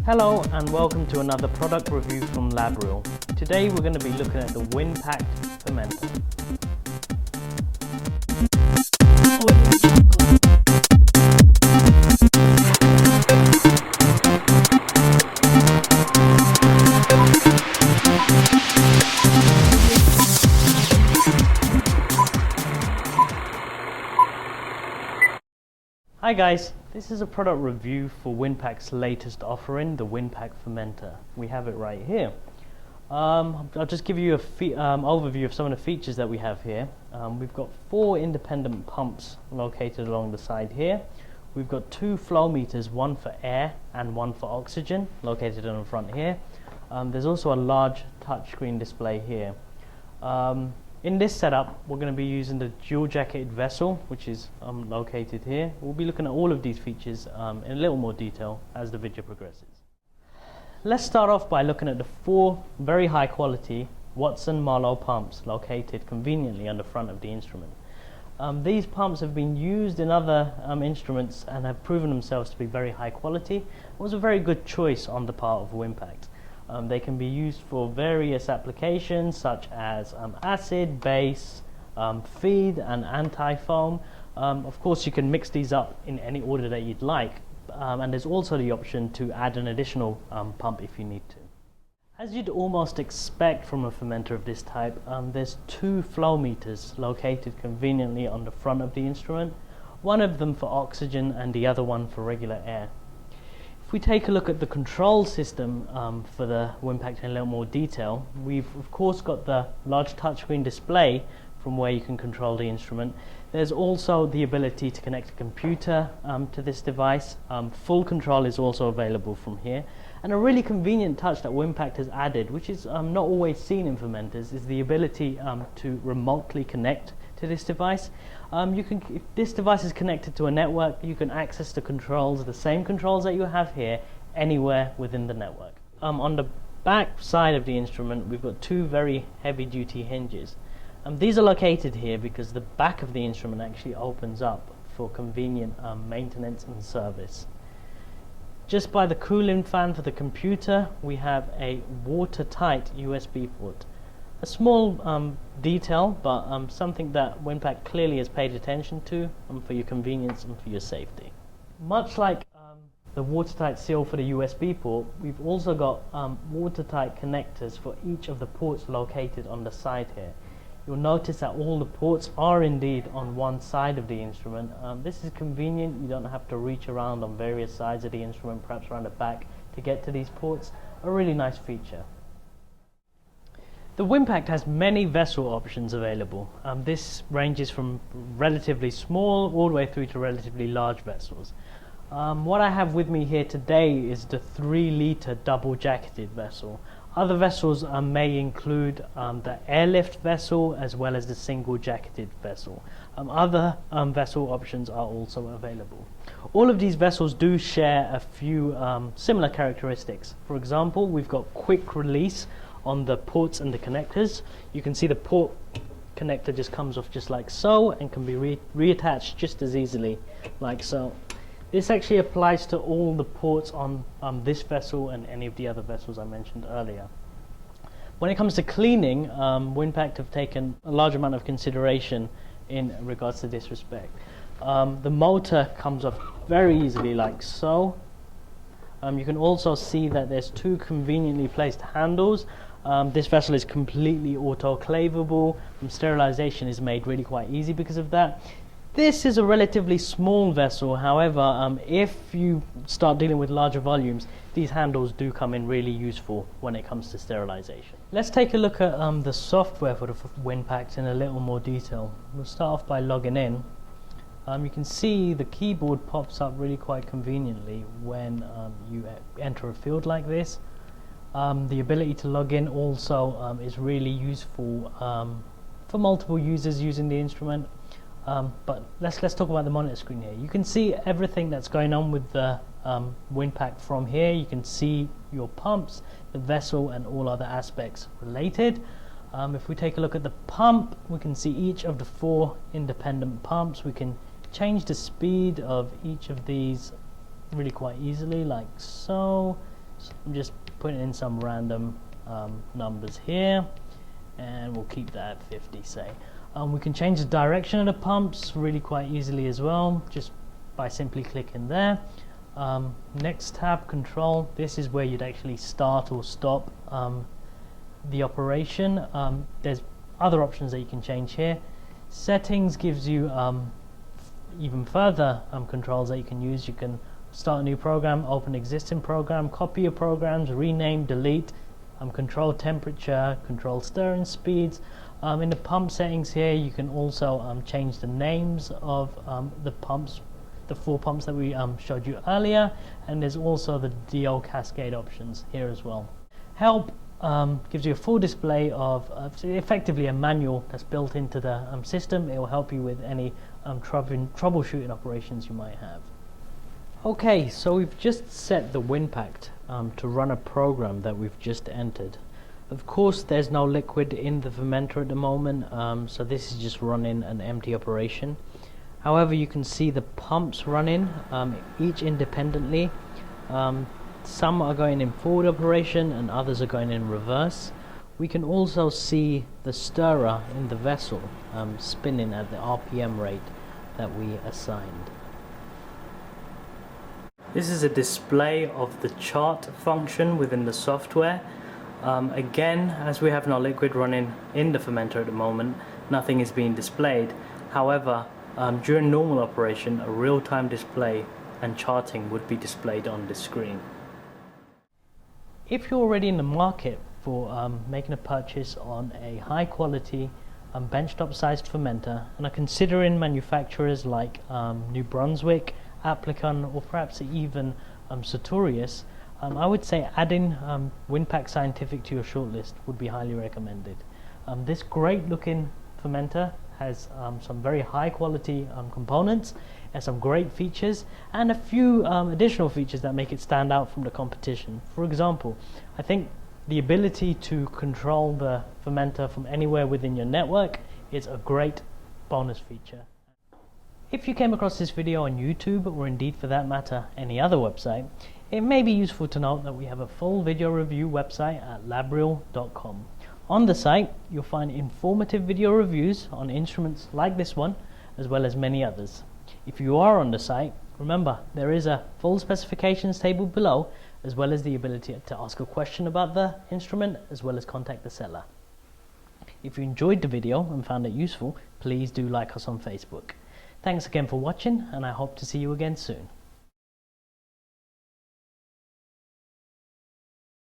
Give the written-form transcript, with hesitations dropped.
Hello and welcome to another product review from LabReel. Today we're going to be looking at the Winpact Fermentor. Hi guys, this is a product review for Winpact's latest offering, the Winpact Fermentor. We have it right here. I'll just give you an overview of some of the features that we have here. We've got 4 independent pumps located along the side here. We've got 2 flow meters, one for air and one for oxygen, located on the front here. There's also a large touchscreen display here. In this setup, we're going to be using the dual jacketed vessel, which is located here. We'll be looking at all of these features in a little more detail as the video progresses. Let's start off by looking at the 4 very high quality Watson-Marlow pumps located conveniently on the front of the instrument. These pumps have been used in other instruments and have proven themselves to be very high quality. It was a very good choice on the part of Winpact. They can be used for various applications such as acid, base, feed and anti-foam. Of course you can mix these up in any order that you'd like, and there's also the option to add an additional pump if you need to. As you'd almost expect from a fermenter of this type, there's 2 flow meters located conveniently on the front of the instrument, one of them for oxygen and the other one for regular air. If we take a look at the control system for the Winpact in a little more detail, we've of course got the large touchscreen display from where you can control the instrument. There's also the ability to connect a computer to this device. Full control is also available from here. And a really convenient touch that Winpact has added, which is not always seen in fermenters, is the ability to remotely connect to this device. If this device is connected to a network, you can access the controls, the same controls that you have here, anywhere within the network. On the back side of the instrument, we've got 2 very heavy-duty hinges. These are located here because the back of the instrument actually opens up for convenient maintenance and service. Just by the cooling fan for the computer, we have a watertight USB port. A small detail, but something that Winpact clearly has paid attention to for your convenience and for your safety. Much like the watertight seal for the USB port, we've also got watertight connectors for each of the ports located on the side here. You'll notice that all the ports are indeed on one side of the instrument. This is convenient. You don't have to reach around on various sides of the instrument, perhaps around the back, to get to these ports. A really nice feature. The Winpact has many vessel options available. This ranges from relatively small all the way through to relatively large vessels. What I have with me here today is the 3-liter double jacketed vessel. Other vessels may include the airlift vessel as well as the single jacketed vessel. Other vessel options are also available. All of these vessels do share a few similar characteristics. For example, we've got quick release on the ports and the connectors. You can see the port connector just comes off just like so and can be reattached just as easily like so. This actually applies to all the ports on this vessel and any of the other vessels I mentioned earlier. When it comes to cleaning, Winpact have taken a large amount of consideration in regards to this respect. The motor comes off very easily like so. You can also see that there's 2 conveniently placed handles. This vessel is completely autoclavable. Sterilization is made really quite easy because of that. This is a relatively small vessel, however, if you start dealing with larger volumes, these handles do come in really useful when it comes to sterilization. Let's take a look at the software for the Winpact in a little more detail. We'll start off by logging in. You can see the keyboard pops up really quite conveniently when you enter a field like this. The ability to log in also is really useful for multiple users using the instrument. But let's talk about the monitor screen here. You can see everything that's going on with the Winpact from here. You can see your pumps, the vessel and all other aspects related. If we take a look at the pump, we can see each of the 4 independent pumps. We can change the speed of each of these really quite easily like so. So I'm just putting in some random numbers here, and we'll keep that at 50, say. We can change the direction of the pumps really quite easily as well, just by simply clicking there. Next tab, control. This is where you'd actually start or stop the operation. There's other options that you can change here. Settings gives you even further controls that you can use. You can start a new program, open existing program, copy your programs, rename, delete, control temperature, control stirring speeds. In the pump settings here, you can also change the names of the pumps, the 4 pumps that we showed you earlier, and there's also the DO Cascade options here as well. Help gives you a full display of effectively a manual that's built into the system. It will help you with any troubleshooting operations you might have. Okay, so we've just set the Winpact to run a program that we've just entered. Of course, there's no liquid in the fermenter at the moment, so this is just running an empty operation. However, you can see the pumps running, each independently. Some are going in forward operation and others are going in reverse. We can also see the stirrer in the vessel spinning at the RPM rate that we assigned. This is a display of the chart function within the software. Again, as we have no liquid running in the fermenter at the moment, nothing is being displayed. However, during normal operation, a real-time display and charting would be displayed on the screen. If you're already in the market for making a purchase on a high-quality benchtop sized fermenter and are considering manufacturers like New Brunswick, Applicon, or perhaps even Sartorius, I would say adding Winpact Scientific to your shortlist would be highly recommended. This great looking fermenter has some very high quality components and some great features, and a few additional features that make it stand out from the competition. For example, I think the ability to control the fermenter from anywhere within your network is a great bonus feature. If you came across this video on YouTube, or indeed for that matter any other website, it may be useful to note that we have a full video review website at labreel.com. On the site, you'll find informative video reviews on instruments like this one, as well as many others. If you are on the site, remember there is a full specifications table below, as well as the ability to ask a question about the instrument, as well as contact the seller. If you enjoyed the video and found it useful, please do like us on Facebook. Thanks again for watching, and I hope to see you again soon.